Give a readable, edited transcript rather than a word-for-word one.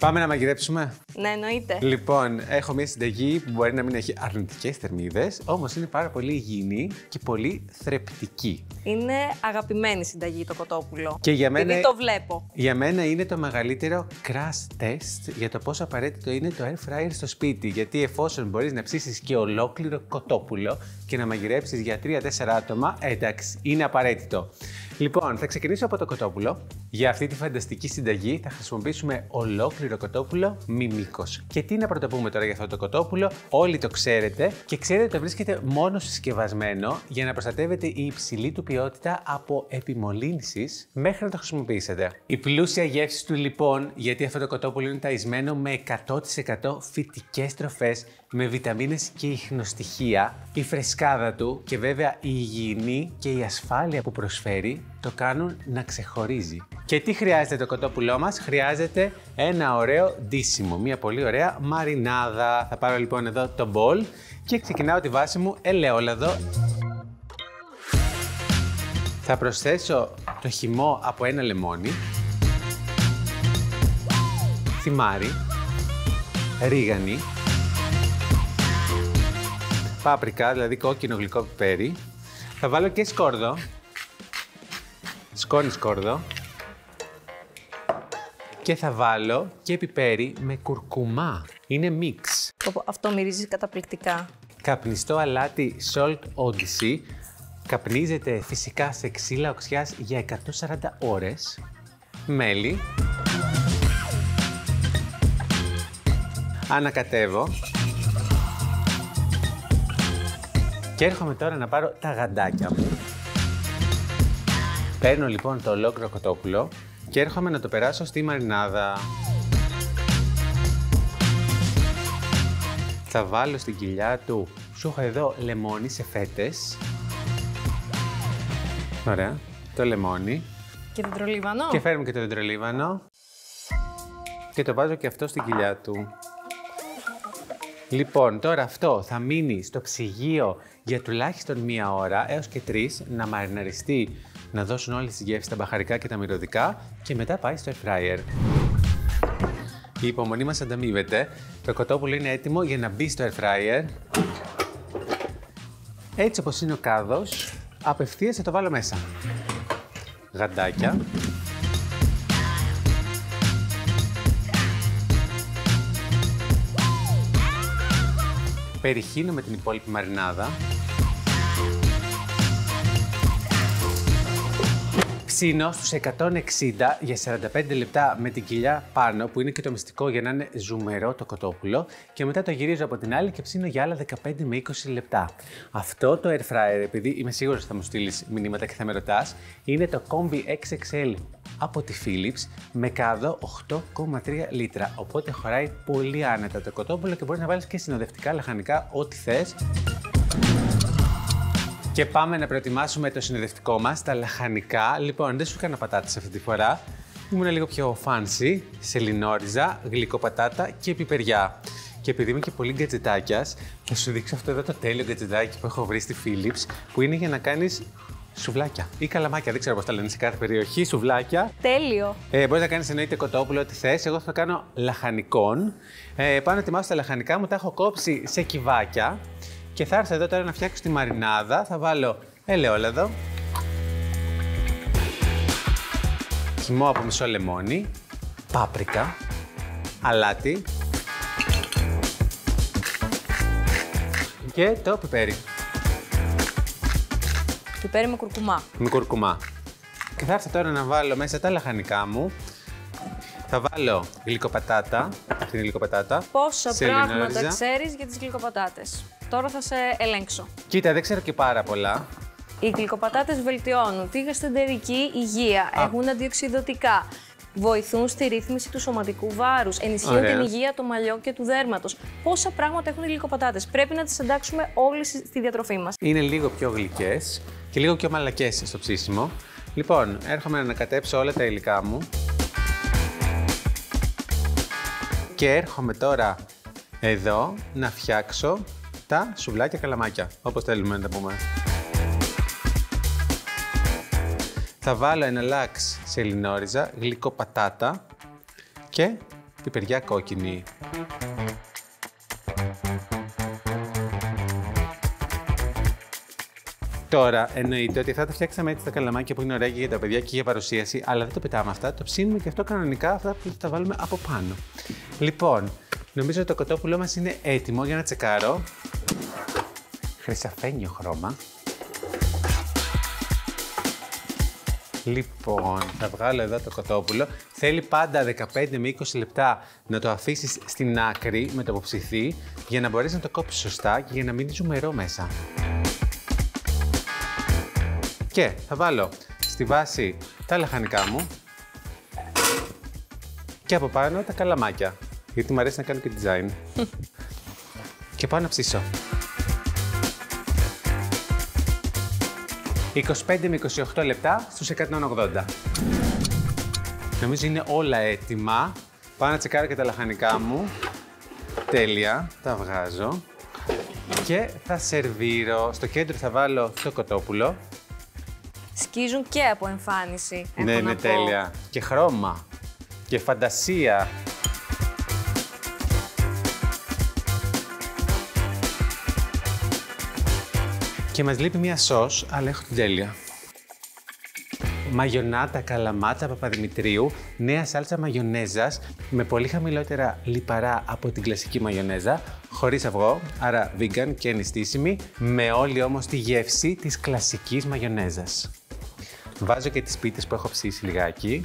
Πάμε να μαγειρέψουμε. Ναι, εννοείται. Λοιπόν, έχω μια συνταγή που μπορεί να μην έχει αρνητικές θερμίδες, όμως είναι πάρα πολύ υγιεινή και πολύ θρεπτική. Είναι αγαπημένη συνταγή το κοτόπουλο. Και για μένα, επειδή το βλέπω. Για μένα είναι το μεγαλύτερο crash test για το πόσο απαραίτητο είναι το air fryer στο σπίτι. Γιατί εφόσον μπορείς να ψήσεις και ολόκληρο κοτόπουλο και να μαγειρέψεις για 3-4 άτομα, εντάξει, είναι απαραίτητο. Λοιπόν, θα ξεκινήσω από το κοτόπουλο. Για αυτή τη φανταστική συνταγή θα χρησιμοποιήσουμε ολόκληρο κοτόπουλο μη μήκος. Και τι να πρωτοπούμε τώρα για αυτό το κοτόπουλο, όλοι το ξέρετε και ξέρετε ότι το βρίσκεται μόνο συσκευασμένο για να προστατεύεται η υψηλή του ποιότητα από επιμολύνσεις μέχρι να το χρησιμοποιήσετε. Η πλούσια γεύση του λοιπόν, γιατί αυτό το κοτόπουλο είναι ταϊσμένο με 100% φυτικές τροφές, με βιταμίνες και ιχνοστοιχεία, η φρεσκάδα του και βέβαια η υγιεινή και η ασφάλεια που προσφέρει το κάνουν να ξεχωρίζει. Και τι χρειάζεται το κοτόπουλό μας? Χρειάζεται ένα ωραίο ντύσιμο, μια πολύ ωραία μαρινάδα. Θα πάρω λοιπόν εδώ το μπολ και ξεκινάω τη βάση μου ελαιόλαδο. Θα προσθέσω το χυμό από ένα λεμόνι, θυμάρι, ρίγανη, πάπρικα, δηλαδή κόκκινο γλυκό πιπέρι. Θα βάλω και σκόρδο, σκόνη σκόρδο και θα βάλω και πιπέρι με κουρκουμά. Είναι μίξ. Αυτό μυρίζει καταπληκτικά. Καπνιστό αλάτι Salt Odyssey. Καπνίζεται φυσικά σε ξύλα οξιάς για 140 ώρες. Μέλι. Ανακατεύω. Και έρχομαι τώρα να πάρω τα γαντάκια μου. Παίρνω λοιπόν το ολόκληρο κοτόπουλο και έρχομαι να το περάσω στη μαρινάδα. Θα βάλω στην κοιλιά του, σου έχω εδώ λεμόνι σε φέτες. Ωραία, το λεμόνι. Και δεντρολίβανο. Και φέρνουμε και το δεντρολίβανο. Και το βάζω και αυτό στην κοιλιά του. Λοιπόν, τώρα αυτό θα μείνει στο ψυγείο για τουλάχιστον 1 ώρα έως και 3 να μαριναριστεί, να δώσουν όλες τις γεύσεις τα μπαχαρικά και τα μυρωδικά και μετά πάει στο air fryer. Η υπομονή μας ανταμείβεται. Το κοτόπουλο είναι έτοιμο για να μπει στο air fryer. Έτσι όπως είναι ο κάδος, απευθείας θα το βάλω μέσα. Γαντάκια. Περιχύνω με την υπόλοιπη μαρινάδα. Ψήνω στους 160 για 45 λεπτά με την κοιλιά πάνω, που είναι και το μυστικό για να είναι ζουμερό το κοτόπουλο, και μετά το γυρίζω από την άλλη και ψήνω για άλλα 15 με 20 λεπτά. Αυτό το air fryer, επειδή είμαι σίγουρος ότι θα μου στείλεις μηνύματα και θα με ρωτάς, είναι το Combi XXL από τη Philips με κάδο 8,3 λίτρα. Οπότε χωράει πολύ άνετα το κοτόπουλο και μπορείς να βάλεις και συνοδευτικά λαχανικά, ό,τι θες. Και πάμε να προετοιμάσουμε το συνοδευτικό μας, τα λαχανικά. Λοιπόν, δεν σου έκανα πατάτες αυτή τη φορά. Ήμουν λίγο πιο fancy, σελινόριζα, γλυκοπατάτα και πιπεριά. Και επειδή είμαι και πολύ γκατζετάκιας, θα σου δείξω αυτό εδώ το τέλειο γκατζετάκι που έχω βρει στη Philips, που είναι για να κάνεις σουβλάκια ή καλαμάκια, δεν ξέρω πώς τα λένε σε κάθε περιοχή, σουβλάκια. Τέλειο. Μπορείς να κάνεις εννοείται κοτόπουλο, ό,τι θες. Εγώ θα κάνω λαχανικών. Πάω να ετοιμάσω τα λαχανικά μου, τα έχω κόψει σε κυβάκια. Και θα έρθω εδώ τώρα να φτιάξω τη μαρινάδα. Θα βάλω ελαιόλαδο, χυμό από μισό λεμόνι, πάπρικα, αλάτι και το πιπέρι. Πιπέρι με κουρκουμά. Με κουρκουμά. Και θα έρθω τώρα να βάλω μέσα τα λαχανικά μου. Θα βάλω γλυκοπατάτα, την γλυκοπατάτα. Πόσα πράγματα ξέρεις για τις γλυκοπατάτες? Τώρα θα σε ελέγξω. Κοίτα, δεν ξέρω και πάρα πολλά. Οι γλυκοπατάτες βελτιώνουν τη γαστρεντερική υγεία, έχουν αντιοξειδωτικά, βοηθούν στη ρύθμιση του σωματικού βάρους, ενισχύουν την υγεία των μαλλιών και του δέρματος. Πόσα πράγματα έχουν οι γλυκοπατάτες. Πρέπει να τις εντάξουμε όλες στη διατροφή μας. Είναι λίγο πιο γλυκές και λίγο πιο μαλακές στο ψήσιμο. Λοιπόν, έρχομαι να ανακατέψω όλα τα υλικά μου. Και έρχομαι τώρα εδώ να φτιάξω τα σουβλάκια καλαμάκια, όπως θέλουμε να τα πούμε. Θα βάλω ένα λάξ σελινόριζα, γλυκό πατάτα και πιπεριά κόκκινη. Τώρα, εννοείται ότι αυτά τα φτιάξαμε έτσι τα καλαμάκια που είναι ωραία και για τα παιδιά και για παρουσίαση, αλλά δεν το πετάμε αυτά, το ψήνουμε και αυτό κανονικά, αυτά που θα τα βάλουμε από πάνω. Λοιπόν, νομίζω ότι το κοτόπουλό μας είναι έτοιμο για να τσεκάρω. Χρυσαφένιο χρώμα. Λοιπόν, θα βγάλω εδώ το κοτόπουλο. Θέλει πάντα 15 με 20 λεπτά να το αφήσεις στην άκρη με το που ψηθεί, για να μπορείς να το κόψεις σωστά και για να μείνει ζουμερό μέσα. Και θα βάλω στη βάση τα λαχανικά μου και από πάνω τα καλαμάκια, γιατί μου αρέσει να κάνω και design. Και πάω να ψήσω. 25 με 28 λεπτά στους 180. Νομίζω είναι όλα έτοιμα. Πάω να τσεκάρω και τα λαχανικά μου. Τέλεια, τα βγάζω. Και θα σερβίρω. Στο κέντρο θα βάλω το κοτόπουλο. Σκίζουν και από εμφάνιση. Ναι, είναι τέλεια. Και χρώμα. Και φαντασία. Και μας λείπει μία σως, αλλά έχω την τέλεια. Μαγιονάτα καλαμάτα Παπαδημητρίου, νέα σάλτσα μαγιονέζας με πολύ χαμηλότερα λιπαρά από την κλασική μαγιονέζα, χωρίς αυγό, άρα vegan και νηστίσιμη, με όλη όμως τη γεύση της κλασικής μαγιονέζας. Βάζω και τις πίτες που έχω ψήσει λιγάκι.